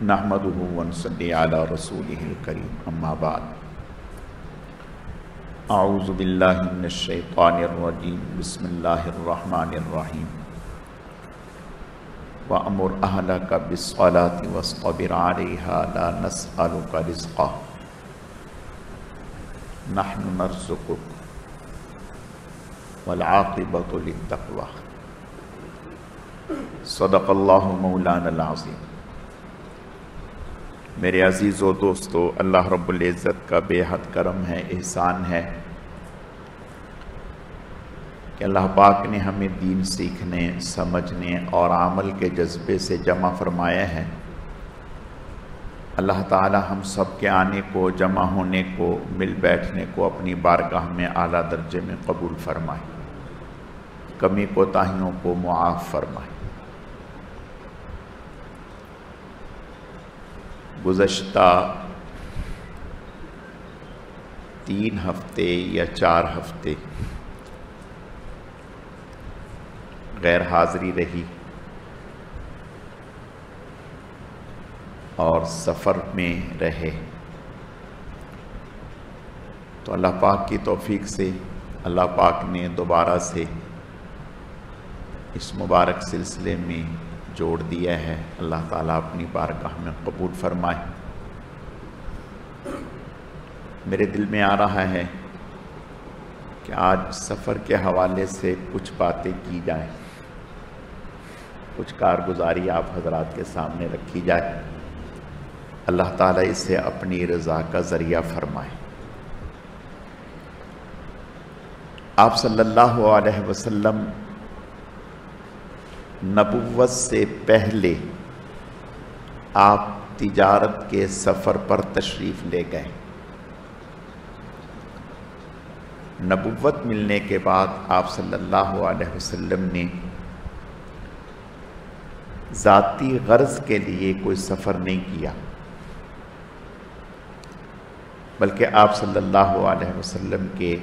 نحمدہ ونصلی علی رسولہ الکریم اما بعد اعوذ باللہ من الشیطان الرجیم بسم اللہ الرحمن الرحیم وَأَمُرْ أَهْلَكَ بِالصَّلَاةِ وَاصْطَبِرْ عَلَيْهَا لَا نَسْأَلُكَ رِزْقًا نَحْنُ نَرْزُقُكَ وَالْعَاقِبَةُ لِلتَّقْوَىٰ صدق اللہ مولانا العظیم۔ میرے عزیز و دوستو، اللہ رب العزت کا بے حد کرم ہے، احسان ہے کہ اللہ پاک نے ہمیں دین سیکھنے، سمجھنے اور عمل کے جذبے سے جمع فرمایا ہے۔ اللہ تعالی ہم سب کے آنے کو، جمع ہونے کو، مل بیٹھنے کو اپنی بارگاہ میں اعلیٰ درجے میں قبول فرمائے، کمی کوتاہیوں کو معاف فرمائے۔ گزشتہ 3 ہفتے یا 4 ہفتے غیر حاضری رہی اور سفر میں رہے، تو اللہ پاک کی توفیق سے اللہ پاک نے دوبارہ سے اس مبارک سلسلے میں جوڑ دیا ہے۔ اللہ تعالیٰ اپنی بارگاہ میں قبول فرمائے۔ میرے دل میں آ رہا ہے کہ آج سفر کے حوالے سے کچھ باتیں کی جائیں، کچھ کارگزاری آپ حضرات کے سامنے رکھی جائے۔ اللہ تعالیٰ اسے اپنی رضا کا ذریعہ فرمائے۔ آپ صلی اللہ علیہ وسلم نبوت سے پہلے آپ تجارت کے سفر پر تشریف لے گئے۔ نبوت ملنے کے بعد آپ صلی اللہ علیہ وسلم نے ذاتی غرض کے لیے کوئی سفر نہیں کیا، بلکہ آپ صلی اللہ علیہ وسلم کے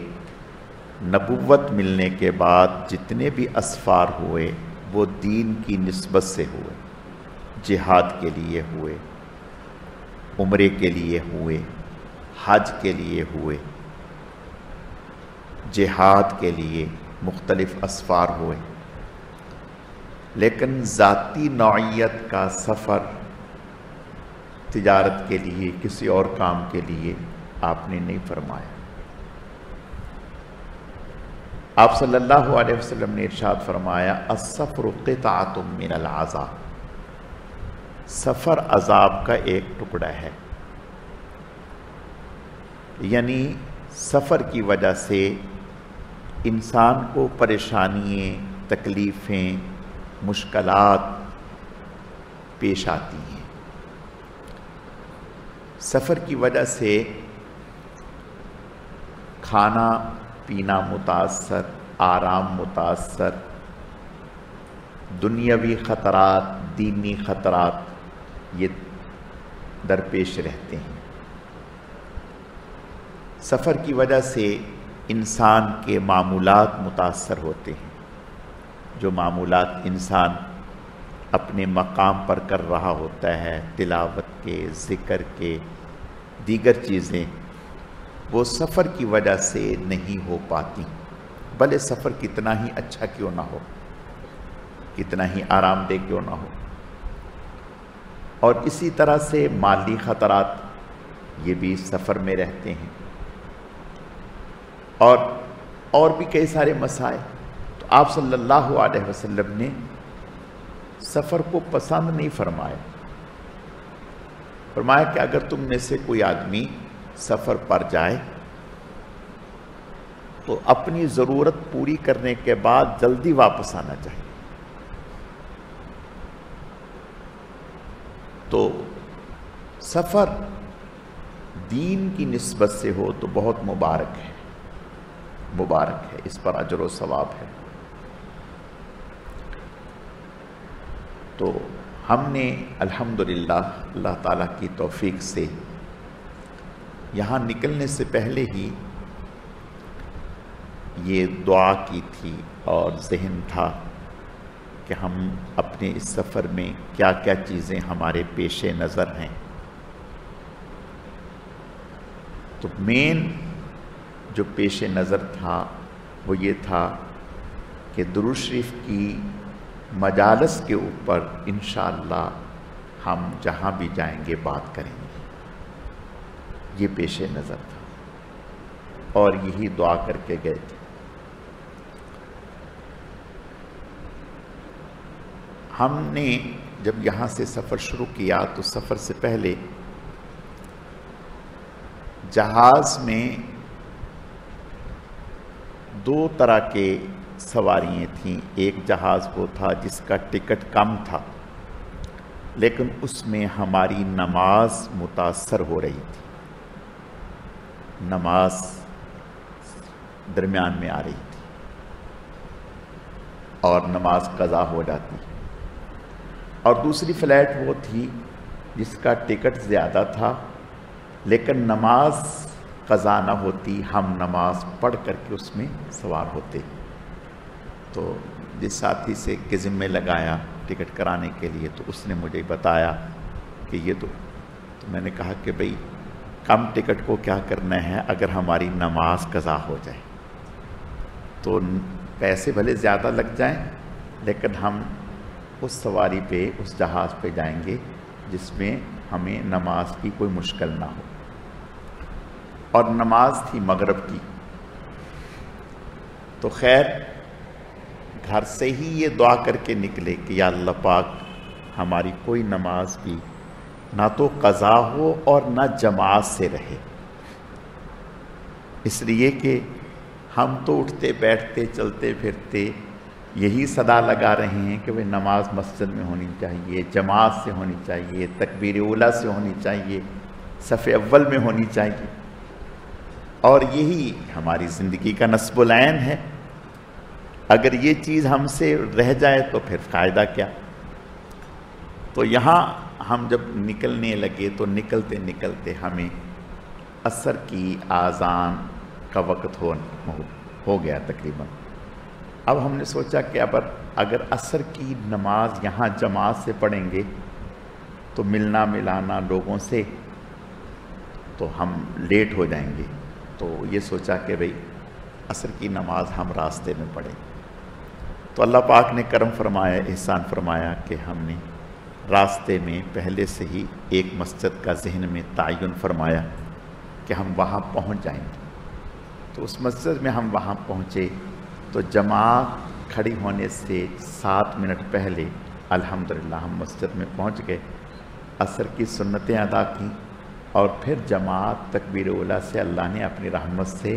نبوت ملنے کے بعد جتنے بھی اسفار ہوئے وہ دین کی نسبت سے ہوئے، جہاد کے لیے ہوئے، عمرے کے لیے ہوئے، حج کے لیے ہوئے، جہاد کے لیے مختلف اسفار ہوئے، لیکن ذاتی نوعیت کا سفر تجارت کے لیے، کسی اور کام کے لیے آپ نے نہیں فرمایا۔ آپ صلی اللہ علیہ وسلم نے ارشاد فرمایا، السفر قطعۃ من العذاب، سفر عذاب کا ایک ٹکڑا ہے، یعنی سفر کی وجہ سے انسان کو پریشانیاں، تکلیفیں، مشکلات پیش آتی ہیں۔ سفر کی وجہ سے کھانا پینا متاثر، آرام متاثر، دنیاوی خطرات، دینی خطرات یہ درپیش رہتے ہیں۔ سفر کی وجہ سے انسان کے معمولات متاثر ہوتے ہیں، جو معمولات انسان اپنے مقام پر کر رہا ہوتا ہے، تلاوت کے، ذکر کے، دیگر چیزیں، وہ سفر کی وجہ سے نہیں ہو پاتی، بھلے سفر کتنا ہی اچھا کیوں نہ ہو، کتنا ہی آرام دہ کیوں نہ ہو۔ اور اسی طرح سے مالی خطرات یہ بھی سفر میں رہتے ہیں، اور بھی کئی سارے مسائل۔ تو آپ صلی اللہ علیہ وسلم نے سفر کو پسند نہیں فرمایا۔ فرمایا کہ اگر تم میں سے کوئی آدمی سفر پر جائے تو اپنی ضرورت پوری کرنے کے بعد جلدی واپس آنا چاہیے۔ تو سفر دین کی نسبت سے ہو تو بہت مبارک ہے، مبارک ہے، اس پر اجر و ثواب ہے۔ تو ہم نے الحمدللہ اللہ تعالیٰ کی توفیق سے یہاں نکلنے سے پہلے ہی یہ دعا کی تھی اور ذہن تھا کہ ہم اپنے اس سفر میں کیا کیا چیزیں ہمارے پیش نظر ہیں. تو مین جو پیش نظر تھا وہ یہ تھا کہ درود شریف کی مجالس کے اوپر انشاءاللہ ہم جہاں بھی جائیں گے بات کریں گے. یہ پیش نظر تھا اور یہی دعا کر کے گئے تھے. ہم نے جب یہاں سے سفر شروع کیا تو سفر سے پہلے جہاز میں 2 طرح کے سواریاں تھیں. ایک جہاز وہ تھا جس کا ٹکٹ کم تھا لیکن اس میں ہماری نماز متاثر ہو رہی تھی. نماز درمیان میں آ رہی تھی اور نماز قضا ہو جاتی. اور دوسری فلائٹ وہ تھی جس کا ٹکٹ زیادہ تھا لیکن نماز قضا نہ ہوتی, ہم نماز پڑھ کر کے اس میں سوار ہوتے. تو جس ساتھی سے کے ذمہ لگایا ٹکٹ کرانے کے لیے تو اس نے مجھے بتایا کہ یہ تو میں نے کہا کہ بھئی کم ٹکٹ کو کیا کرنا ہے اگر ہماری نماز قضا ہو جائے تو پیسے بھلے زیادہ لگ جائیں لیکن ہم اس سواری پہ اس جہاز پہ جائیں گے جس میں ہمیں نماز کی کوئی مشکل نہ ہو. اور نماز تھی مغرب کی. تو خیر گھر سے ہی یہ دعا کر کے نکلے کہ یا اللہ پاک ہماری کوئی نماز بھی نہ تو قضا ہو اور نہ جماعت سے رہے. اس لیے کہ ہم تو اٹھتے بیٹھتے چلتے پھرتے یہی صدا لگا رہے ہیں کہ وہ نماز مسجد میں ہونی چاہیے, جماعت سے ہونی چاہیے, تکبیر اولیٰ سے ہونی چاہیے, صف اول میں ہونی چاہیے. اور یہی ہماری زندگی کا نصب العین ہے. اگر یہ چیز ہم سے رہ جائے تو پھر فائدہ کیا. تو یہاں ہم جب نکلنے لگے تو نکلتے نکلتے ہمیں عصر کی آذان کا وقت ہو گیا تقریباً. اب ہم نے سوچا کہ اگر عصر کی نماز یہاں جماعت سے پڑھیں گے تو ملنا ملانا لوگوں سے تو ہم لیٹ ہو جائیں گے. تو یہ سوچا کہ بھئی عصر کی نماز ہم راستے میں پڑھیں. تو اللہ پاک نے کرم فرمایا, احسان فرمایا کہ ہم نے راستے میں پہلے سے ہی ایک مسجد کا ذہن میں تعین فرمایا کہ ہم وہاں پہنچ جائیں گے. تو اس مسجد میں ہم وہاں پہنچے تو جماعت کھڑی ہونے سے 7 منٹ پہلے الحمدللہ ہم مسجد میں پہنچ گئے. عصر کی سنتیں ادا کیں اور پھر جماعت تکبیر اولیٰ سے اللہ نے اپنی رحمت سے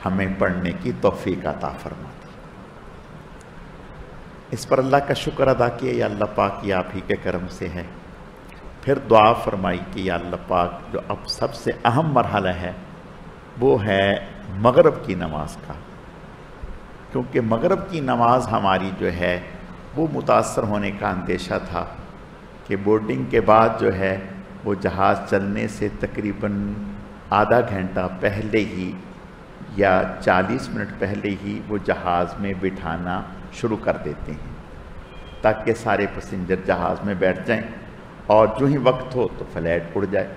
ہمیں پڑھنے کی توفیق عطا فرما دی. اس پر اللہ کا شکر ادا کیا, یا اللہ پاک یہ آپ ہی کے کرم سے ہے. پھر دعا فرمائی کہ یا اللہ پاک جو اب سب سے اہم مرحلہ ہے وہ ہے مغرب کی نماز کا, کیونکہ مغرب کی نماز ہماری جو ہے وہ متاثر ہونے کا اندیشہ تھا کہ بورڈنگ کے بعد جو ہے وہ جہاز چلنے سے تقریباً آدھا گھنٹہ پہلے ہی یا 40 منٹ پہلے ہی وہ جہاز میں بٹھانا شروع کر دیتے ہیں تاکہ سارے پیسنجر جہاز میں بیٹھ جائیں اور جو ہی وقت ہو تو فلائٹ اڑ جائے.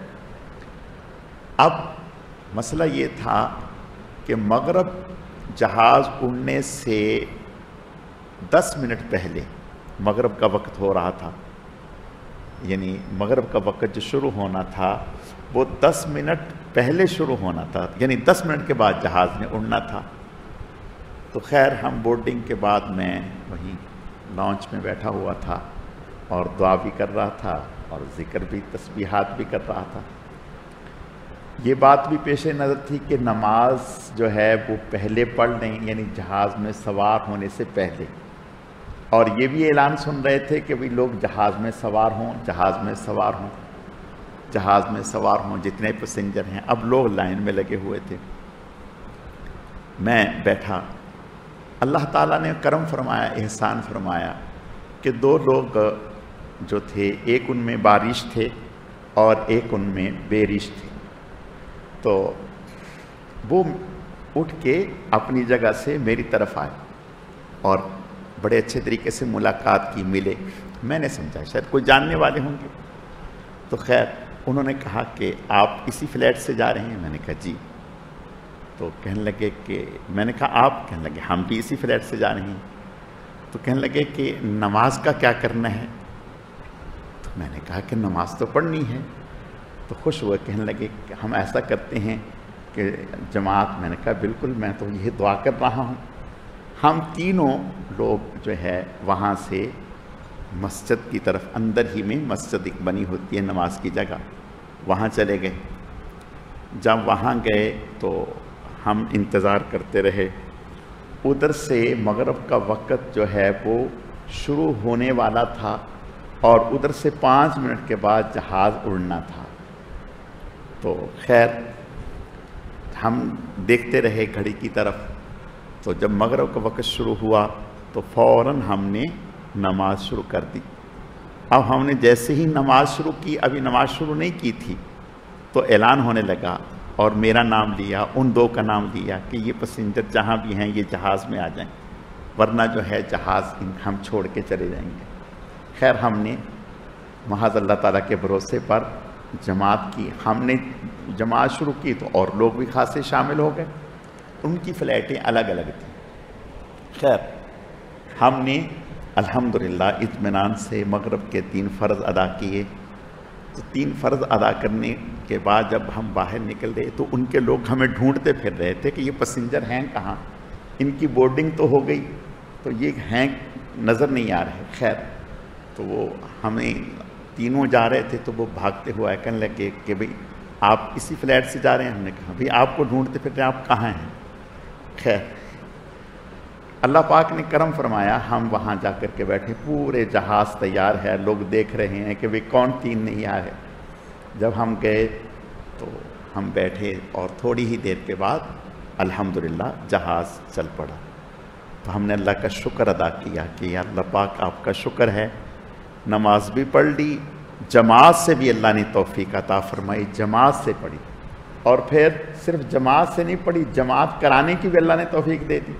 اب مسئلہ یہ تھا کہ مغرب جہاز اڑنے سے 10 منٹ پہلے مغرب کا وقت ہو رہا تھا, یعنی مغرب کا وقت جو شروع ہونا تھا وہ 10 منٹ پہلے شروع ہونا تھا, یعنی 10 منٹ کے بعد جہاز نے اڑنا تھا. تو خیر ہم بورڈنگ کے بعد میں وہیں لانچ میں بیٹھا ہوا تھا اور دعا بھی کر رہا تھا اور ذکر بھی تسبیحات بھی کر رہا تھا. یہ بات بھی پیش نظر تھی کہ نماز جو ہے وہ پہلے پڑھ لیں, یعنی جہاز میں سوار ہونے سے پہلے. اور یہ بھی اعلان سن رہے تھے کہ بھی لوگ جہاز میں سوار ہوں, جہاز میں سوار ہوں, جہاز میں سوار ہوں, جتنے پیسنجر ہیں. اب لوگ لائن میں لگے ہوئے تھے, میں بیٹھا. اللہ تعالیٰ نے کرم فرمایا, احسان فرمایا کہ 2 لوگ جو تھے, ایک ان میں بارش تھے اور ایک ان میں بےریش تھے. تو وہ اٹھ کے اپنی جگہ سے میری طرف آئے اور بڑے اچھے طریقے سے ملاقات کی، ملے. میں نے سمجھا شاید کوئی جاننے والے ہوں گے. تو خیر انہوں نے کہا کہ آپ اسی فلیٹ سے جا رہے ہیں؟ میں نے کہا جی. تو کہنے لگے کہ میں نے کہا آپ؟ کہنے لگے ہم بھی اسی فلیٹ سے جا رہے ہیں. تو کہنے لگے کہ نماز کا کیا کرنا ہے؟ تو میں نے کہا کہ نماز تو پڑھنی ہے. تو خوش ہوئے، کہنے لگے کہ ہم ایسا کرتے ہیں کہ جماعت. میں نے کہا بالکل، میں تو یہ دعا کر رہا ہوں. ہم تینوں لوگ جو ہے وہاں سے مسجد کی طرف، اندر ہی میں مسجد ایک بنی ہوتی ہے نماز کی جگہ، وہاں چلے گئے. جب وہاں گئے تو ہم انتظار کرتے رہے. ادھر سے مغرب کا وقت جو ہے وہ شروع ہونے والا تھا اور ادھر سے 5 منٹ کے بعد جہاز اڑنا تھا. تو خیر ہم دیکھتے رہے گھڑی کی طرف. تو جب مغرب کا وقت شروع ہوا تو فوراً ہم نے نماز شروع کر دی. اب ہم نے جیسے ہی نماز شروع کی، ابھی نماز شروع نہیں کی تھی، تو اعلان ہونے لگا اور میرا نام لیا، ان دو کا نام لیا کہ یہ پیسنجر جہاں بھی ہیں یہ جہاز میں آ جائیں، ورنہ جو ہے جہاز ہم چھوڑ کے چلے جائیں گے. خیر ہم نے محض اللہ تعالیٰ کے بھروسے پر جماعت کی. ہم نے جماعت شروع کی تو اور لوگ بھی خاصے شامل ہو گئے. ان کی فلائٹیں الگ الگ تھیں. خیر ہم نے الحمدللہ اطمینان سے مغرب کے 3 فرض ادا کیے. تو 3 فرض ادا کرنے کے بعد جب ہم باہر نکل رہے تو ان کے لوگ ہمیں ڈھونڈتے پھر رہے تھے کہ یہ پیسنجر ہیں کہاں، ان کی بورڈنگ تو ہو گئی، تو یہ ہیں نظر نہیں آ رہے. خیر تو وہ ہمیں تینوں جا رہے تھے تو وہ بھاگتے ہوئے کہنے لگے کہ بھئی آپ اسی فلیٹ سے جا رہے ہیں؟ ہم نے کہا بھئی آپ کو ڈھونڈتے پھر رہے ہیں، آپ کہاں ہیں؟ خیر اللہ پاک نے کرم فرمایا، ہم وہاں جا کر کے بیٹھے، پورے جہاز تیار ہے، لوگ دیکھ رہے ہیں کہ بھئی کون 3 نہیں آئے. جب ہم گئے تو ہم بیٹھے اور تھوڑی ہی دیر کے بعد الحمدللہ جہاز چل پڑا. تو ہم نے اللہ کا شکر ادا کیا کہ یا اللہ پاک آپ کا شکر ہے، نماز بھی پڑھ لی، جماعت سے بھی اللہ نے توفیق عطا فرمائی، جماعت سے پڑھی. اور پھر صرف جماعت سے نہیں پڑھی، جماعت کرانے کی بھی اللہ نے توفیق دے دی.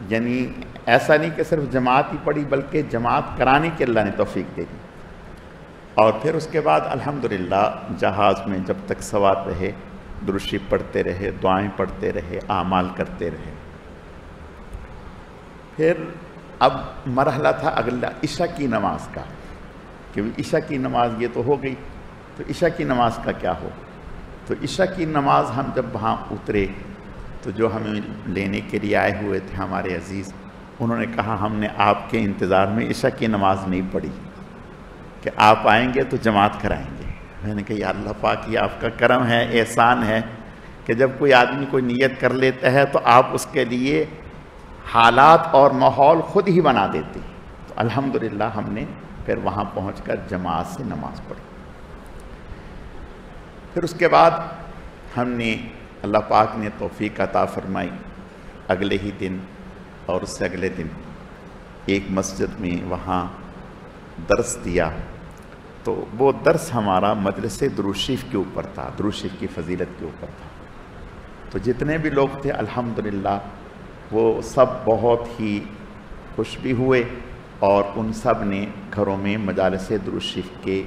یعنی ایسا نہیں کہ صرف جماعت ہی پڑھی بلکہ جماعت کرانے کی اللہ نے توفیق دے دی. اور پھر اس کے بعد الحمدللہ جہاز میں جب تک سوار رہے درود شریف پڑھتے رہے، دعائیں پڑھتے رہے، اعمال کرتے رہے. پھر اب مرحلہ تھا اگلا عشاء کی نماز کا، کہ عشاء کی نماز یہ تو ہو گئی، تو عشاء کی نماز کا کیا ہو. تو عشاء کی نماز ہم جب وہاں اترے تو جو ہمیں لینے کے لیے آئے ہوئے تھے ہمارے عزیز، انہوں نے کہا ہم نے آپ کے انتظار میں عشاء کی نماز نہیں پڑھی کہ آپ آئیں گے تو جماعت کرائیں گے. میں نے کہا یا اللہ پاک یہ آپ کا کرم ہے، احسان ہے کہ جب کوئی آدمی کوئی نیت کر لیتا ہے تو آپ اس کے لیے حالات اور ماحول خود ہی بنا دیتے. تو الحمدللہ ہم نے پھر وہاں پہنچ کر جماعت سے نماز پڑھی. پھر اس کے بعد ہم نے اللہ پاک نے توفیق عطا فرمائی، اگلے ہی دن اور اس سے اگلے دن ایک مسجد میں وہاں درس دیا. تو وہ درس ہمارا مجلس درود شریف کے اوپر تھا، درود شریف کی فضیلت کے اوپر تھا. تو جتنے بھی لوگ تھے الحمدللہ وہ سب بہت ہی خوش بھی ہوئے اور ان سب نے گھروں میں مجالس درود شریف کے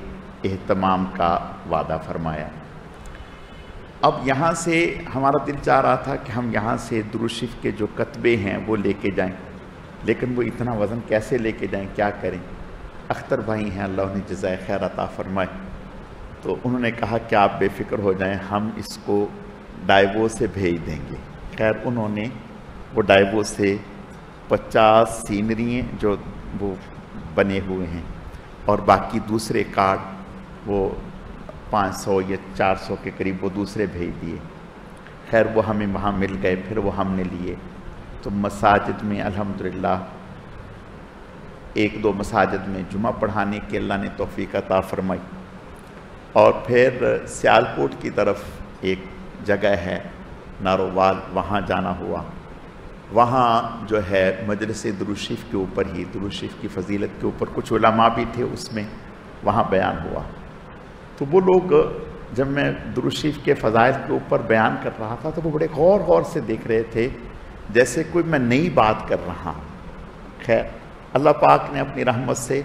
اہتمام کا وعدہ فرمایا. اب یہاں سے ہمارا دل چاہ رہا تھا کہ ہم یہاں سے درود شریف کے جو کتبے ہیں وہ لے کے جائیں، لیکن وہ اتنا وزن کیسے لے کے جائیں، کیا کریں. اختر بھائی ہیں، اللہ انہیں جزائے خیر عطا فرمائے، تو انہوں نے کہا کہ آپ بے فکر ہو جائیں، ہم اس کو ڈائیوو سے بھیج دیں گے. خیر انہوں نے وہ ڈائیوو سے 50 سینری جو وہ بنے ہوئے ہیں اور باقی دوسرے کارڈ وہ 500 یا 400 کے قریب وہ دوسرے بھیج دیے. خیر وہ ہمیں وہاں مل گئے، پھر وہ ہم نے لیے. تو مساجد میں الحمدللہ 1-2 مساجد میں جمعہ پڑھانے کی اللہ نے توفیق عطا فرمائی. اور پھر سیالکوٹ کی طرف ایک جگہ ہے نارووال، وہاں جانا ہوا. وہاں جو ہے مجلس درود شریف کے اوپر ہی، درود شریف کی فضیلت کے اوپر کچھ علماء بھی تھے، اس میں وہاں بیان ہوا. تو وہ لوگ جب میں درود شریف کے فضائل کے اوپر بیان کر رہا تھا تو وہ بڑے غور سے دیکھ رہے تھے، جیسے کوئی میں نئی بات کر رہا ہوں. خیر اللہ پاک نے اپنی رحمت سے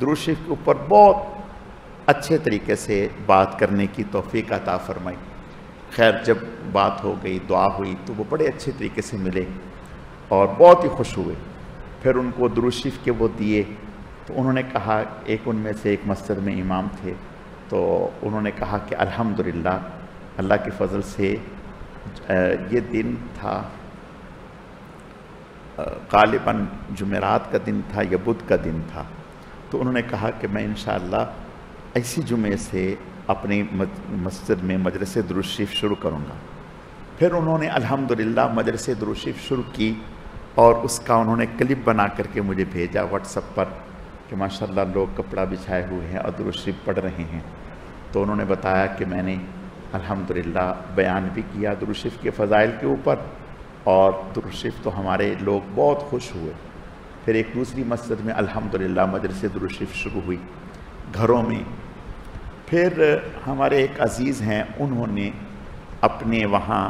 درود شریف کے اوپر بہت اچھے طریقے سے بات کرنے کی توفیق عطا فرمائی۔ خیر جب بات ہو گئی، دعا ہوئی، تو وہ بڑے اچھے طریقے سے ملے اور بہت ہی خوش ہوئے۔ پھر ان کو درود شریف کے وہ دیے تو انہوں نے کہا، ایک ان میں سے ایک مسجد میں امام تھے، تو انہوں نے کہا کہ الحمدللہ اللہ کے فضل سے یہ دن تھا، غالباً جمعرات کا دن تھا یا بدھ کا دن تھا، تو انہوں نے کہا کہ میں انشاءاللہ اسی جمعے سے اپنی مسجد میں مجلس درود شریف شروع کروں گا۔ پھر انہوں نے الحمدللہ مجلس درود شریف شروع کی اور اس کا انہوں نے کلپ بنا کر کے مجھے بھیجا واٹس ایپ پر کہ ماشاءاللہ لوگ کپڑا بچھائے ہوئے ہیں اور درود شریف پڑھ رہے ہیں۔ تو انہوں نے بتایا کہ میں نے الحمدللہ بیان بھی کیا درود شریف کے فضائل کے اوپر، اور درود شریف تو ہمارے لوگ بہت خوش ہوئے۔ پھر ایک دوسری مسجد میں الحمدللہ مجلس درود شریف شروع ہوئی گھروں میں۔ پھر ہمارے ایک عزیز ہیں، انہوں نے اپنے وہاں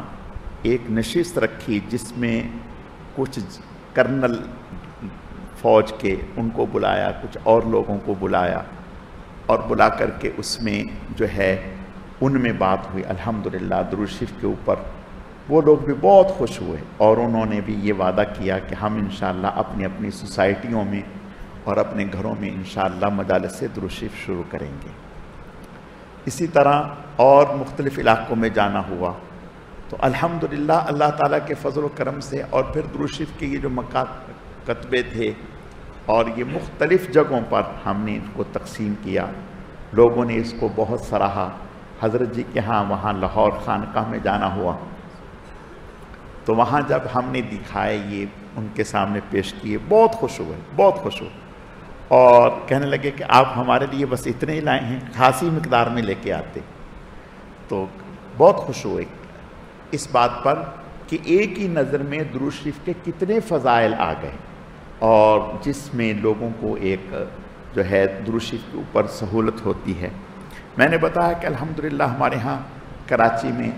ایک نشست رکھی جس میں کچھ کرنل فوج کے ان کو بلایا، کچھ اور لوگوں کو بلایا، اور بلا کر کے اس میں جو ہے ان میں بات ہوئی الحمدللہ درود شریف کے اوپر۔ وہ لوگ بھی بہت خوش ہوئے اور انہوں نے بھی یہ وعدہ کیا کہ ہم انشاءاللہ اپنی اپنی سوسائٹیوں میں اور اپنے گھروں میں انشاءاللہ مجالس درود شریف شروع کریں گے۔ اسی طرح اور مختلف علاقوں میں جانا ہوا تو الحمدللہ اللہ تعالیٰ کے فضل و کرم سے، اور پھر درود شریف کے یہ جو کتبے تھے اور یہ مختلف جگہوں پر ہم نے ان کو تقسیم کیا، لوگوں نے اس کو بہت سراہا۔ حضرت جی کے ہاں وہاں لاہور خانقاہ میں جانا ہوا تو وہاں جب ہم نے دکھائے، یہ ان کے سامنے پیش کیے، بہت خوش ہوئے، بہت خوش ہوئے، اور کہنے لگے کہ آپ ہمارے لیے بس اتنے ہی لائے ہیں، خاصی مقدار میں لے کے آتے۔ تو بہت خوش ہوئے اس بات پر کہ ایک ہی نظر میں درود شریف کے کتنے فضائل آ گئے، اور جس میں لوگوں کو ایک جو ہے درود شریف کے اوپر سہولت ہوتی ہے۔ میں نے بتایا کہ الحمدللہ ہمارے ہاں کراچی میں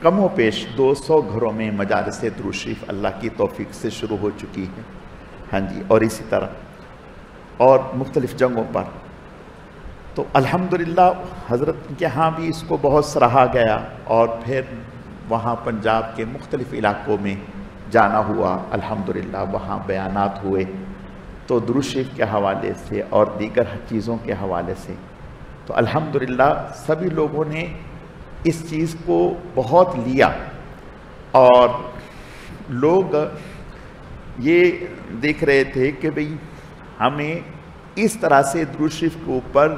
کم و بیش 200 گھروں میں مجالس درود شریف اللہ کی توفیق سے شروع ہو چکی ہے، ہاں جی، اور اسی طرح اور مختلف جگہوں پر۔ تو الحمدللہ حضرت کے ہاں بھی اس کو بہت سراہا گیا، اور پھر وہاں پنجاب کے مختلف علاقوں میں جانا ہوا، الحمدللہ وہاں بیانات ہوئے تو درود شریف کے حوالے سے اور دیگر چیزوں کے حوالے سے۔ تو الحمدللہ سبھی لوگوں نے اس چیز کو بہت لیا، اور لوگ یہ دیکھ رہے تھے کہ بھئی ہمیں اس طرح سے درود شریف کے اوپر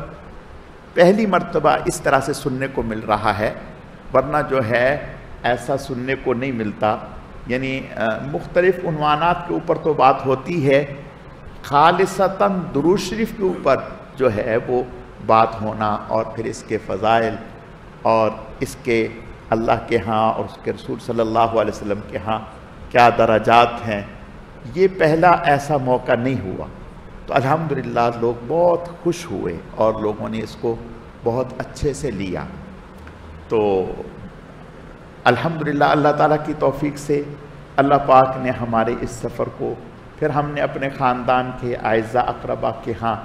پہلی مرتبہ اس طرح سے سننے کو مل رہا ہے، ورنہ جو ہے ایسا سننے کو نہیں ملتا۔ یعنی مختلف عنوانات کے اوپر تو بات ہوتی ہے، خالصتاً درود شریف کے اوپر جو ہے وہ بات ہونا، اور پھر اس کے فضائل اور اس کے اللہ کے ہاں اور اس کے رسول صلی اللہ علیہ وسلم کے ہاں کیا درجات ہیں، یہ پہلا ایسا موقع نہیں ہوا۔ تو الحمدللہ لوگ بہت خوش ہوئے اور لوگوں نے اس کو بہت اچھے سے لیا۔ تو الحمدللہ اللہ تعالیٰ کی توفیق سے اللہ پاک نے ہمارے اس سفر کو، پھر ہم نے اپنے خاندان کے اعزاء اقربا کے ہاں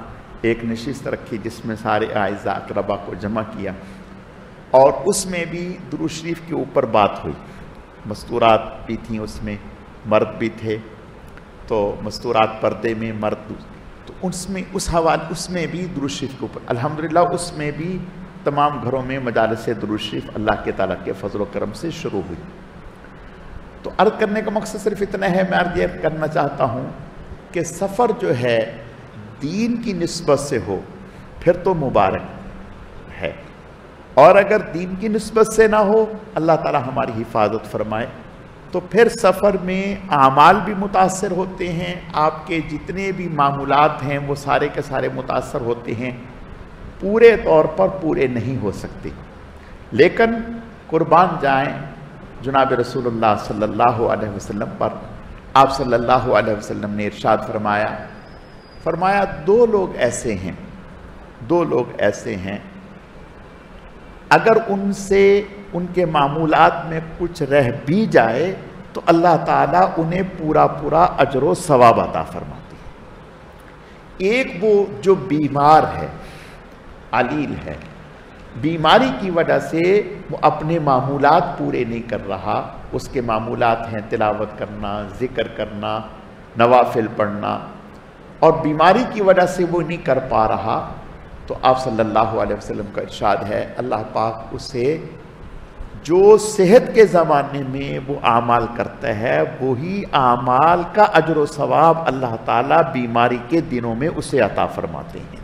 ایک نشست رکھی جس میں سارے اعزاء اقربا کو جمع کیا، اور اس میں بھی درود شریف کے اوپر بات ہوئی۔ مستورات بھی تھیں، اس میں مرد بھی تھے، تو مستورات پردے میں مرد، تو اس میں بھی درود شریف کے اوپر الحمدللہ اس میں بھی تمام گھروں میں مجالس درود شریف اللہ کے تعالیٰ کے فضل و کرم سے شروع ہوئی۔ تو عرض کرنے کا مقصد صرف اتنا ہے، میں عرض یہ کرنا چاہتا ہوں کہ سفر جو ہے دین کی نسبت سے ہو پھر تو مبارک ہے، اور اگر دین کی نسبت سے نہ ہو، اللہ تعالیٰ ہماری حفاظت فرمائے، تو پھر سفر میں اعمال بھی متاثر ہوتے ہیں، آپ کے جتنے بھی معمولات ہیں وہ سارے کے سارے متاثر ہوتے ہیں، پورے طور پر پورے نہیں ہو سکتے۔ لیکن قربان جائیں جناب رسول اللہ صلی اللہ علیہ وسلم پر، آپ صلی اللہ علیہ وسلم نے ارشاد فرمایا دو لوگ ایسے ہیں اگر ان سے ان کے معمولات میں کچھ رہ بھی جائے تو اللہ تعالیٰ انہیں پورا پورا اجر و ثواب عطا فرماتی ہے۔ ایک وہ جو بیمار ہے، علیل ہے، بیماری کی وجہ سے وہ اپنے معمولات پورے نہیں کر رہا، اس کے معمولات ہیں تلاوت کرنا، ذکر کرنا، نوافل پڑھنا، اور بیماری کی وجہ سے وہ نہیں کر پا رہا، تو آپ صلی اللہ علیہ وسلم کا ارشاد ہے اللہ پاک اسے جو صحت کے زمانے میں وہ اعمال کرتا ہے وہی اعمال کا اجر و ثواب اللہ تعالیٰ بیماری کے دنوں میں اسے عطا فرماتے ہیں۔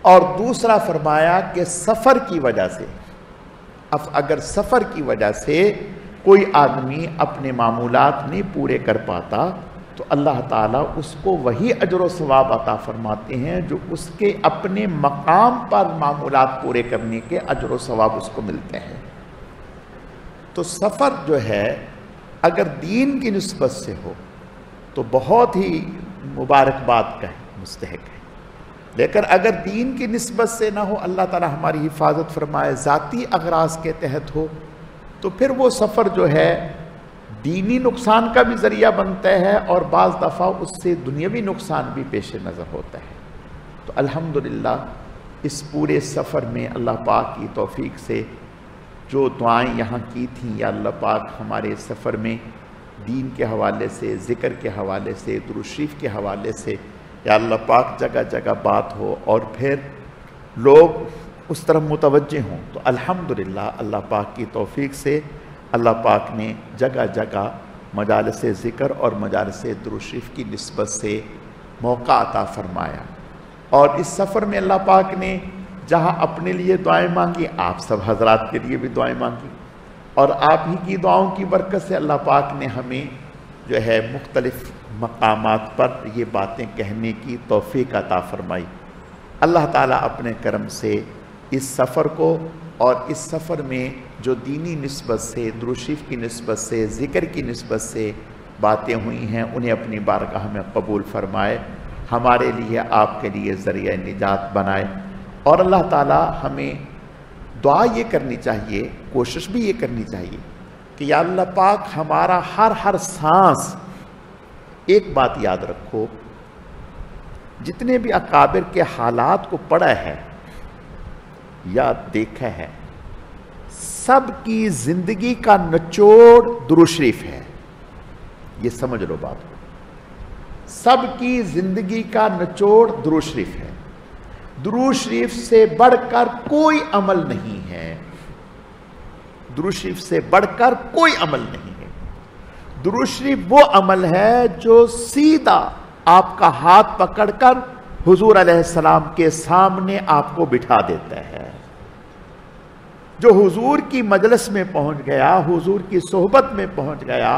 اور دوسرا فرمایا کہ سفر کی وجہ سے، اگر سفر کی وجہ سے کوئی آدمی اپنے معمولات نہیں پورے کر پاتا تو اللہ تعالیٰ اس کو وہی اجر و ثواب عطا فرماتے ہیں جو اس کے اپنے مقام پر معمولات پورے کرنے کے اجر و ثواب اس کو ملتے ہیں۔ تو سفر جو ہے اگر دین کی نسبت سے ہو تو بہت ہی مبارکباد کا مستحق ہے، لیکن اگر دین کی نسبت سے نہ ہو، اللہ تعالیٰ ہماری حفاظت فرمائے، ذاتی اغراض کے تحت ہو، تو پھر وہ سفر جو ہے دینی نقصان کا بھی ذریعہ بنتا ہے اور بعض دفعہ اس سے دنیاوی نقصان بھی پیش نظر ہوتا ہے۔ تو الحمدللہ اس پورے سفر میں اللہ پاک کی توفیق سے جو دعائیں یہاں کی تھیں، یا اللہ پاک ہمارے سفر میں دین کے حوالے سے، ذکر کے حوالے سے، درود شریف کے حوالے سے، یا اللہ پاک جگہ جگہ بات ہو اور پھر لوگ اس طرف متوجہ ہوں، تو الحمدللہ اللہ پاک کی توفیق سے اللہ پاک نے جگہ جگہ مجالس ذکر اور مجالس درود شریف کی نسبت سے موقع عطا فرمایا۔ اور اس سفر میں اللہ پاک نے جہاں اپنے لیے دعائیں مانگی، آپ سب حضرات کے لیے بھی دعائیں مانگی، اور آپ ہی کی دعاؤں کی برکت سے اللہ پاک نے ہمیں جو ہے مختلف مقامات پر یہ باتیں کہنے کی توفیق عطا فرمائی۔ اللہ تعالیٰ اپنے کرم سے اس سفر کو اور اس سفر میں جو دینی نسبت سے، درود شریف کی نسبت سے، ذکر کی نسبت سے باتیں ہوئی ہیں انہیں اپنی بارگاہ میں قبول فرمائے، ہمارے لیے، آپ کے لیے ذریعہ نجات بنائے۔ اور اللہ تعالیٰ ہمیں دعا یہ کرنی چاہیے، کوشش بھی یہ کرنی چاہیے کہ یا اللہ پاک ہمارا ہر سانس، ایک بات یاد رکھو، جتنے بھی اکابر کے حالات کو پڑھا ہے یا دیکھا ہے، سب کی زندگی کا نچوڑ درود شریف ہے، یہ سمجھ لو بات کو، سب کی زندگی کا نچوڑ درود شریف ہے۔ درود شریف سے بڑھ کر کوئی عمل نہیں ہے، درود شریف سے بڑھ کر کوئی عمل نہیں ہے۔ درود شریف وہ عمل ہے جو سیدھا آپ کا ہاتھ پکڑ کر حضور علیہ السلام کے سامنے آپ کو بٹھا دیتا ہے۔ جو حضور کی مجلس میں پہنچ گیا، حضور کی صحبت میں پہنچ گیا،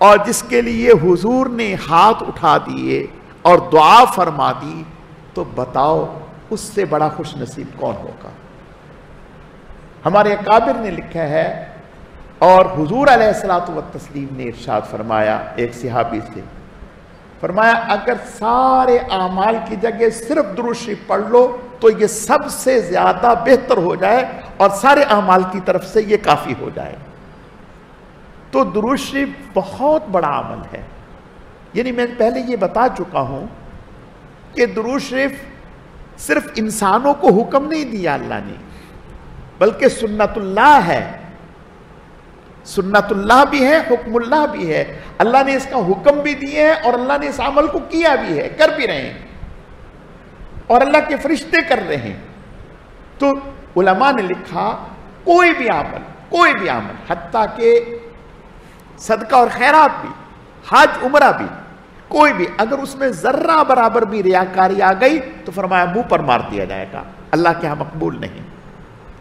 اور جس کے لیے حضور نے ہاتھ اٹھا دیے اور دعا فرما دی، تو بتاؤ اس سے بڑا خوش نصیب کون ہوگا؟ ہمارے اکابر نے لکھا ہے، اور حضور علیہ السلام نے ارشاد فرمایا ایک صحابی سے، فرمایا اگر سارے اعمال کی جگہ صرف درود شریف پڑھ لو تو یہ سب سے زیادہ بہتر ہو جائے، اور سارے اعمال کی طرف سے یہ کافی ہو جائے۔ تو درود شریف بہت بڑا عمل ہے، یعنی میں پہلے یہ بتا چکا ہوں کہ درود شریف صرف انسانوں کو حکم نہیں دیا اللہ نے، بلکہ سنت اللہ ہے، سنت اللہ بھی ہے، حکم اللہ بھی ہے۔ اللہ نے اس کا حکم بھی دیے ہے اور اللہ نے اس عمل کو کیا بھی ہے، کر بھی رہے ہیں، اور اللہ کے فرشتے کر رہے ہیں۔ تو علماء نے لکھا کوئی بھی عمل، حتیٰ کہ صدقہ اور خیرات بھی، حج عمرہ بھی، کوئی بھی اگر اس میں ذرہ برابر بھی ریاکاری آ گئی تو فرمایا منہ پر مار دیا جائے گا، اللہ کے ہاں مقبول نہیں۔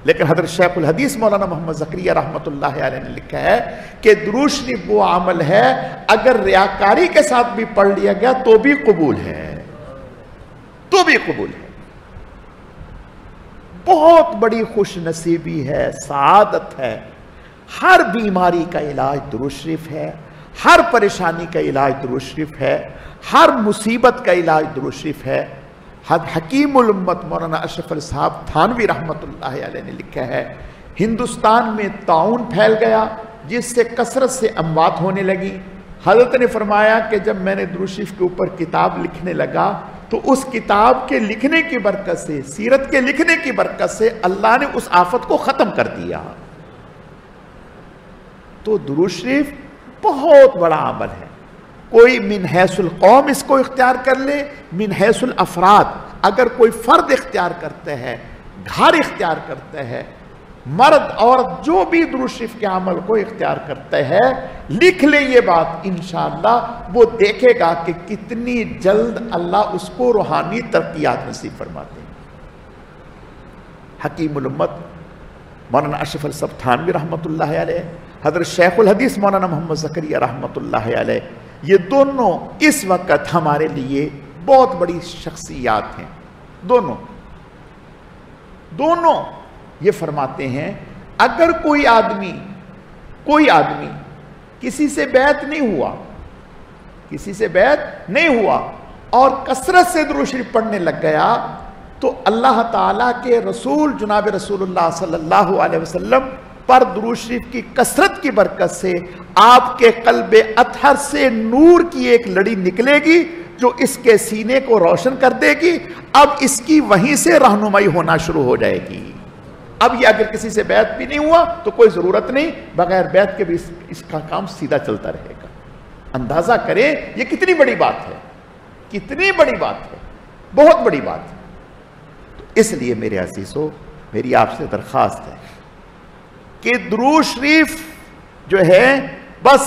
لیکن حضرت شیخ الحدیث مولانا محمد زکریا رحمۃ اللہ علیہ نے لکھا ہے کہ درود شریف وہ عمل ہے اگر ریاکاری کے ساتھ بھی پڑھ لیا گیا تو بھی قبول ہے، تو بھی قبول ہے۔ بہت بڑی خوش نصیبی ہے، سعادت ہے۔ ہر بیماری کا علاج درود شریف ہے، ہر پریشانی کا علاج درود شریف ہے، ہر مصیبت کا علاج درود شریف ہے۔ حکیم الامت مولانا اشرف علی صاحب تھانوی رحمۃ اللہ علیہ نے لکھا ہے، ہندوستان میں طاعون پھیل گیا، جس سے کثرت سے اموات ہونے لگی. حضرت نے فرمایا کہ جب میں نے درود شریف کے اوپر کتاب لکھنے لگا تو اس کتاب کے لکھنے کی برکت سے, سیرت کے لکھنے کی برکت سے اللہ نے اس آفت کو ختم کر دیا. تو درود شریف بہت بڑا عمل ہے. کوئی من حیث القوم اس کو اختیار کر لے, من حیث الافراد اگر کوئی فرد اختیار کرتے ہیں, گھر اختیار کرتے ہیں, مرد عورت جو بھی درود شریف کے عمل کو اختیار کرتے ہیں, لکھ لے یہ بات, انشاءاللہ وہ دیکھے گا کہ کتنی جلد اللہ اس کو روحانی ترقیات نصیب فرماتے ہیں. حکیم الامت مولانا اشرف الصفوی تھانوی رحمۃ اللہ علیہ, حضرت شیخ الحدیث مولانا محمد زکریا رحمۃ اللہ علیہ, یہ دونوں اس وقت ہمارے لیے بہت بڑی شخصیات ہیں. دونوں یہ فرماتے ہیں اگر کوئی آدمی کسی سے بیعت نہیں ہوا اور کثرت سے درود شریف پڑھنے لگ گیا تو اللہ تعالیٰ کے رسول جناب رسول اللہ صلی اللہ علیہ وسلم پر درود شریف کی کثرت کی برکت سے آپ کے قلب اطہر سے نور کی ایک لڑی نکلے گی جو اس کے سینے کو روشن کر دے گی. اب اس کی وہیں سے رہنمائی ہونا شروع ہو جائے گی. اب یہ اگر کسی سے بیعت بھی نہیں ہوا تو کوئی ضرورت نہیں, بغیر بیعت کے بھی اس کا کام سیدھا چلتا رہے گا. اندازہ کریں یہ کتنی بڑی بات ہے, بہت بڑی بات ہے. تو اس لیے میرے عزیزو, میری آپ سے درخواست ہے کہ درود شریف جو ہے بس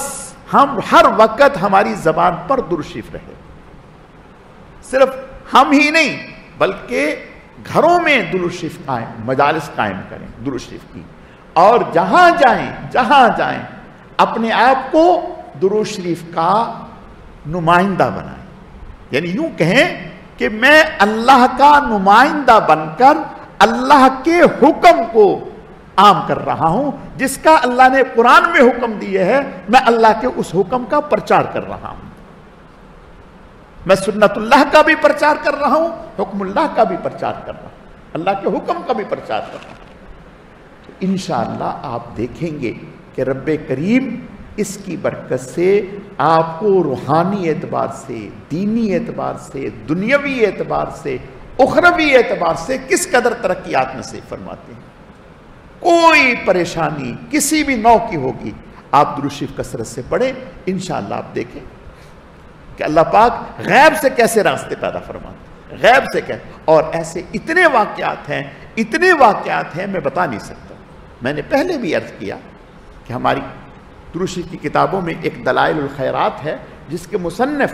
ہم ہر وقت ہماری زبان پر درود شریف رہے. صرف ہم ہی نہیں بلکہ گھروں میں درود شریف قائم, مجالس قائم کریں درود شریف کی, اور جہاں جائیں اپنے آپ کو درود شریف کا نمائندہ بنائیں. یعنی یوں کہیں کہ میں اللہ کا نمائندہ بن کر اللہ کے حکم کو عام کر رہا ہوں, جس کا اللہ نے قرآن میں حکم دیے ہے, میں اللہ کے اس حکم کا پرچار کر رہا ہوں. میں سنت اللہ کا بھی پرچار کر رہا ہوں, حکم اللہ کا بھی پرچار کر رہا ہوں, اللہ کے حکم کا بھی پرچار کر رہا ہوں. تو انشاءاللہ آپ دیکھیں گے کہ رب کریم اس کی برکت سے آپ کو روحانی اعتبار سے, دینی اعتبار سے, دنیاوی اعتبار سے, اخروی اعتبار سے کس قدر ترقیات نصیب فرماتے ہیں. کوئی پریشانی کسی بھی نوع کی ہوگی, آپ درود شریف کثرت سے پڑھیں, انشاءاللہ آپ دیکھیں کہ اللہ پاک غیب سے کیسے راستے پیدا فرماتے ہیں, غیب سے کیسے. اور ایسے اتنے واقعات ہیں میں بتا نہیں سکتا. میں نے پہلے بھی عرض کیا کہ ہماری درود شریف کی کتابوں میں ایک دلائل الخیرات ہے جس کے مصنف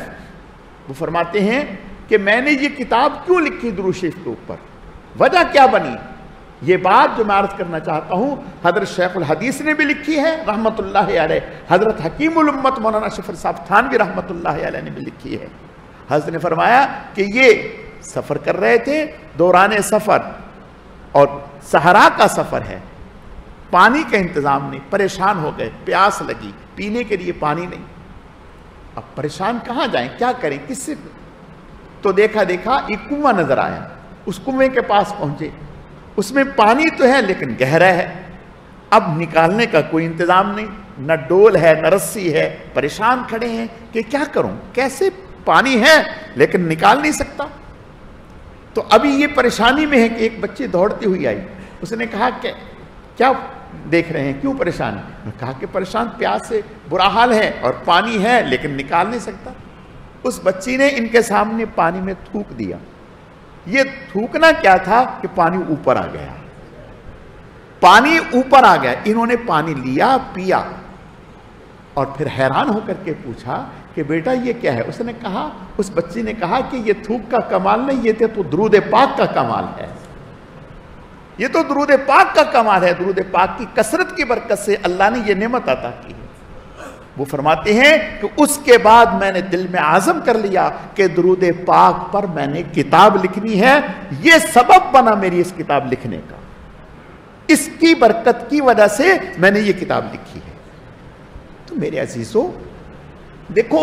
وہ فرماتے ہیں کہ میں نے یہ کتاب کیوں لکھی درود شریف کے اوپر, وجہ کیا بنی. یہ بات جو میں عرض کرنا چاہتا ہوں حضرت شیخ الحدیث نے بھی لکھی ہے رحمت اللہ علیہ, حضرت حکیم الامت مولانا اشرف الصفوی تھانوی رحمت اللہ علیہ نے بھی لکھی ہے. حضرت نے فرمایا کہ یہ سفر کر رہے تھے, دوران سفر, اور صحرا کا سفر ہے, پانی کا انتظام نہیں, پریشان ہو گئے, پیاس لگی, پینے کے لیے پانی نہیں. اب پریشان کہاں جائیں, کیا کریں, کس سے. تو دیکھا ایک کنواں نظر آیا, اس کنویں کے پاس پہنچے, اس میں پانی تو ہے لیکن گہرا ہے. اب نکالنے کا کوئی انتظام نہیں, نہ ڈول ہے نہ رسی ہے, پریشان کھڑے ہیں کہ کیا کروں, کیسے, پانی ہے لیکن نکال نہیں سکتا. تو ابھی یہ پریشانی میں ہے کہ ایک بچی دوڑتی ہوئی آئی, اس نے کہا کہ کیا دیکھ رہے ہیں, کیوں پریشان ہیں. میں کہا کہ پریشان, پیاس سے برا حال ہے اور پانی ہے لیکن نکال نہیں سکتا. اس بچی نے ان کے سامنے پانی میں تھوک دیا. یہ تھوکنا کیا تھا کہ پانی اوپر آ گیا, انہوں نے پانی لیا, پیا, اور پھر حیران ہو کر کے پوچھا کہ بیٹا یہ کیا ہے. اس بچی نے کہا کہ یہ تھوک کا کمال نہیں, یہ تو درود پاک کا کمال ہے. یہ تو درود پاک کا کمال ہے, درود پاک کی کثرت کی برکت سے اللہ نے یہ نعمت عطا کی ہے. وہ فرماتے ہیں کہ اس کے بعد میں نے دل میں عزم کر لیا کہ درود پاک پر میں نے کتاب لکھنی ہے. یہ سبب بنا میری اس کتاب لکھنے کا, اس کی برکت کی وجہ سے میں نے یہ کتاب لکھی ہے. تو میرے عزیزو دیکھو,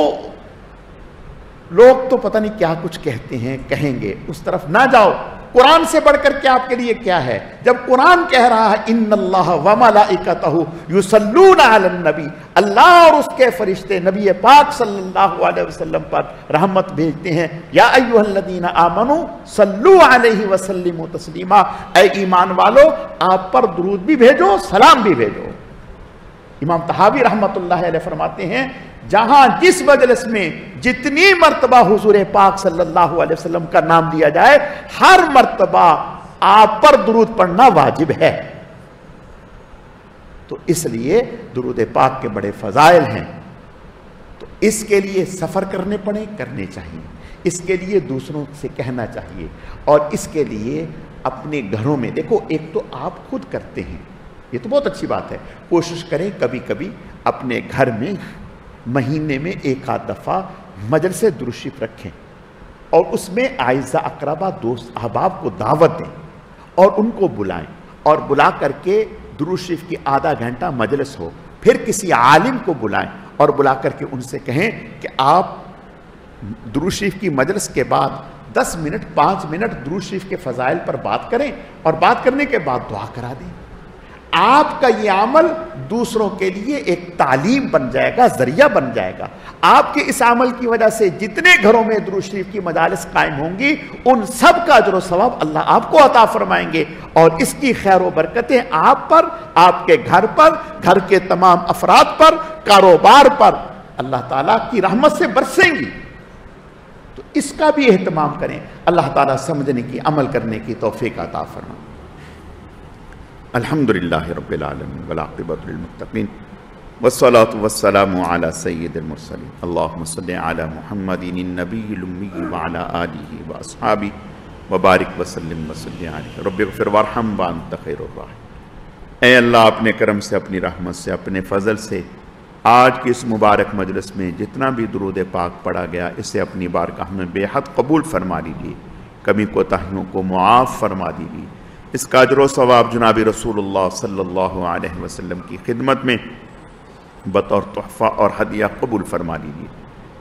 لوگ تو پتہ نہیں کیا کچھ کہتے ہیں, کہیں گے, اس طرف نہ جاؤ. قرآن سے بڑھ کر کے آپ کے لیے کیا ہے؟ جب قرآن کہہ رہا ہے ان اللہ و ملائکتہ یصلون علی النبی، اللہ اور اس کے فرشتے نبی پاک صلی اللہ علیہ وسلم پر رحمت بھیجتے ہیں، یا ایھا الذین آمنوا صلوا علیہ وسلموا تسلیما، اے ایمان والو آپ پر درود بھی بھیجو، سلام بھی بھیجو۔ امام طحاوی رحمت اللہ علیہ فرماتے ہیں جہاں جس مجلس میں جتنی مرتبہ حضور پاک صلی اللہ علیہ وسلم کا نام لیا جائے ہر مرتبہ آپ پر درود پڑھنا واجب ہے۔ تو اس لیے درود پاک کے بڑے فضائل ہیں، تو اس کے لیے سفر کرنے چاہیے، اس کے لیے دوسروں سے کہنا چاہیے، اور اس کے لیے اپنے گھروں میں دیکھو، ایک تو آپ خود کرتے ہیں، یہ تو بہت اچھی بات ہے، کوشش کریں کبھی کبھی اپنے گھر میں مہینے میں ایک آدھ دفعہ مجلس درود شریف رکھیں، اور اس میں اعزہ اقربا دوست احباب کو دعوت دیں اور ان کو بلائیں، اور بلا کر کے درود شریف کی آدھا گھنٹہ مجلس ہو، پھر کسی عالم کو بلائیں اور بلا کر کے ان سے کہیں کہ آپ درود شریف کی مجلس کے بعد 10 منٹ 5 منٹ درود شریف کے فضائل پر بات کریں، اور بات کرنے کے بعد دعا کرا دیں۔ آپ کا یہ عمل دوسروں کے لیے ایک تعلیم بن جائے گا، ذریعہ بن جائے گا۔ آپ کے اس عمل کی وجہ سے جتنے گھروں میں درود شریف کی مجالس قائم ہوں گی ان سب کا اجر و ثواب اللہ آپ کو عطا فرمائیں گے، اور اس کی خیر و برکتیں آپ پر، آپ کے گھر پر، گھر کے تمام افراد پر، کاروبار پر اللہ تعالیٰ کی رحمت سے برسیں گی۔ تو اس کا بھی اہتمام کریں، اللہ تعالیٰ سمجھنے کی، عمل کرنے کی توفیق عطا فرمائے۔ الحمدللہ رب العالمین والعاقبۃ للمتقین والصلاة والسلام علی سید المرسلین اللہم صلی علی محمد النبی الامی وعلی آلہ واصحابہ وبارک وسلم وصلی علیہ رب اغفر وارحم وانت خیر الراحمین۔ اے اللہ اپنے کرم سے، اپنی رحمت سے، اپنے فضل سے آج کی اس مبارک مجلس میں جتنا بھی درود پاک پڑھا گیا اسے اپنی بارگاہ میں بے حد قبول فرما لیجیے، کمی کوتاہیوں کو معاف فرما دیجیے، اس کا اجر و ثواب جناب رسول اللہ صلی اللہ علیہ وسلم کی خدمت میں بطور تحفہ اور ہدیہ قبول فرما لیجیے۔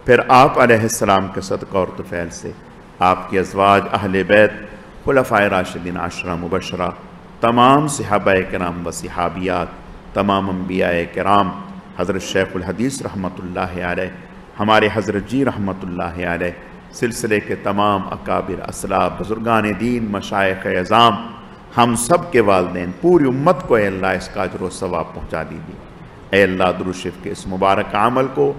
پھر آپ علیہ السلام کے صدقہ اور طفیل سے آپ کے ازواج، اہل بیت، خلفائے راشدین 10 مبشرہ، تمام صحابہ کرام و صحابیات، تمام انبیاء کرام، حضرت شیخ الحدیث رحمۃ اللہ علیہ، ہمارے حضرت جی رحمۃ اللہ علیہ، سلسلے کے تمام اکابر اسلاف، بزرگان دین، مشائخ اعظام، ہم سب کے والدین، پوری امت کو اے اللہ اس کا اجر و ثواب پہنچا دیجیے۔ اے اللہ درود شریف کے اس مبارک عمل کو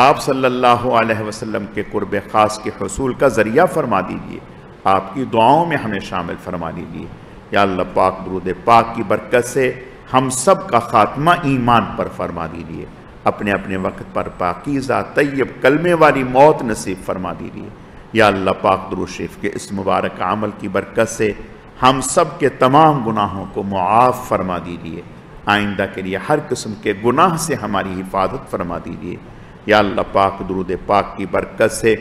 آپ صلی اللہ علیہ وسلم کے قرب خاص کے حصول کا ذریعہ فرما دیجیے، آپ کی دعاؤں میں ہمیں شامل فرما دیجیے۔ یا اللہ پاک درود پاک کی برکت سے ہم سب کا خاتمہ ایمان پر فرما دیجیے، اپنے اپنے وقت پر پاکیزہ طیب کلمے والی موت نصیب فرما دیجیے۔ یا اللہ پاک درود شریف کے اس مبارک عمل کی برکت سے ہم سب کے تمام گناہوں کو معاف فرما دیجیے، آئندہ کے لیے ہر قسم کے گناہ سے ہماری حفاظت فرما دیجیے۔ یا اللہ پاک درود پاک کی برکت سے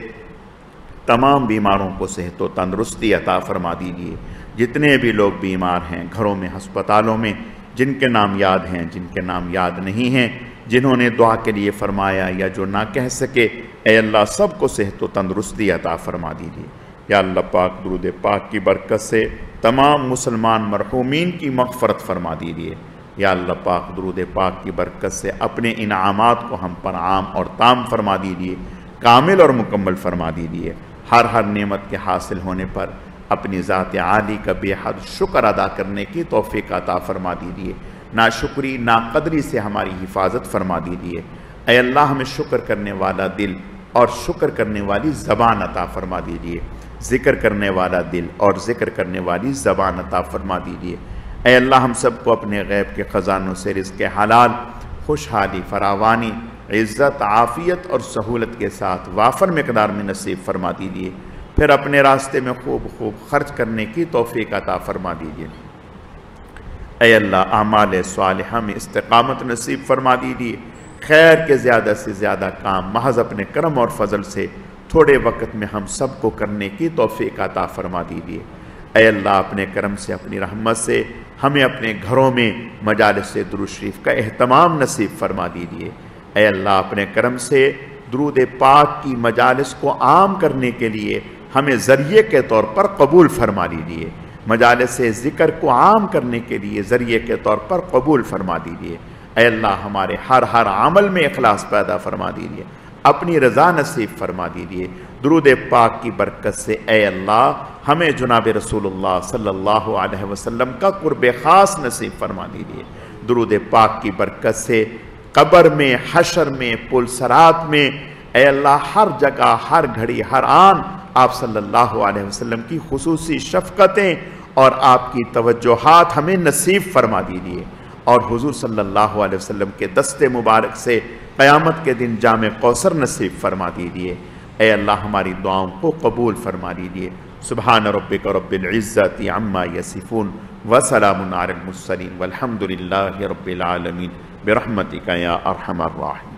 تمام بیماروں کو صحت و تندرستی عطا فرما دیجیے۔ جتنے بھی لوگ بیمار ہیں گھروں میں، ہسپتالوں میں، جن کے نام یاد ہیں، جن کے نام یاد نہیں ہیں، جنہوں نے دعا کے لیے فرمایا یا جو نہ کہہ سکے، اے اللہ سب کو صحت و تندرستی عطا فرما دیجیے۔ یا اللہ پاک درود پاک کی برکت سے تمام مسلمان مرحومین کی مغفرت فرما دیجیے۔ یا اللہ پاک درود پاک کی برکت سے اپنے انعامات کو ہم پر عام اور تام فرما دیجیے، کامل اور مکمل فرما دیجیے۔ ہر نعمت کے حاصل ہونے پر اپنی ذات عالی کا بے حد شکر ادا کرنے کی توفیق عطا فرما دیجیے، ناشکری ناقدری سے ہماری حفاظت فرما دیجیے۔ اے اللہ ہمیں شکر کرنے والا دل اور شکر کرنے والی زبان عطا فرما دیجیے، ذکر کرنے والا دل اور ذکر کرنے والی زبان عطا فرما دیجیے۔ اے اللہ ہم سب کو اپنے غیب کے خزانوں سے رزق حلال، خوشحالی، فراوانی، عزت، عافیت اور سہولت کے ساتھ وافر مقدار میں نصیب فرما دیجیے۔ پھر اپنے راستے میں خوب خرچ کرنے کی توفیق عطا فرما دیجیے۔ اے اللہ اعمال صالحہ میں استقامت نصیب فرما دیجیے، خیر کے زیادہ سے زیادہ کام محض اپنے کرم اور فضل سے تھوڑے وقت میں ہم سب کو کرنے کی توفیق عطا فرما دیجیے۔ اے اللہ اپنے کرم سے، اپنی رحمت سے ہمیں اپنے گھروں میں مجالس درود شریف کا اہتمام نصیب فرما دیجیے۔ اے اللہ اپنے کرم سے درود پاک کی مجالس کو عام کرنے کے لیے ہمیں ذریعے کے طور پر قبول فرما لیجیے۔ مجالس ذکر کو عام کرنے کے لیے ذریعے کے طور پر قبول فرما دیجیے۔ اے اللہ ہمارے ہر عمل میں اخلاص پیدا فرما دیجیے، اپنی رضا نصیب فرما دیجیے۔ درود پاک کی برکت سے اے اللہ ہمیں جناب رسول اللہ صلی اللہ علیہ وسلم کا قرب خاص نصیب فرما دیجیے۔ درود پاک کی برکت سے قبر میں، حشر میں، پل صراط میں اے اللہ ہر جگہ، ہر گھڑی، ہر آن آپ صلی اللہ علیہ وسلم کی خصوصی شفقتیں اور آپ کی توجہات ہمیں نصیب فرما دیجیے، اور حضور صلی اللہ علیہ وسلم کے دست مبارک سے قیامت کے دن جام کوثر نصیب فرما دیجیے۔ اے اللہ ہماری دعاؤں کو قبول فرما دیجیے۔ سبحان ربک رب العزت عما یصفون وسلام علی المرسلین والحمد للہ رب العالمین برحمتک یا ارحم الراحمین۔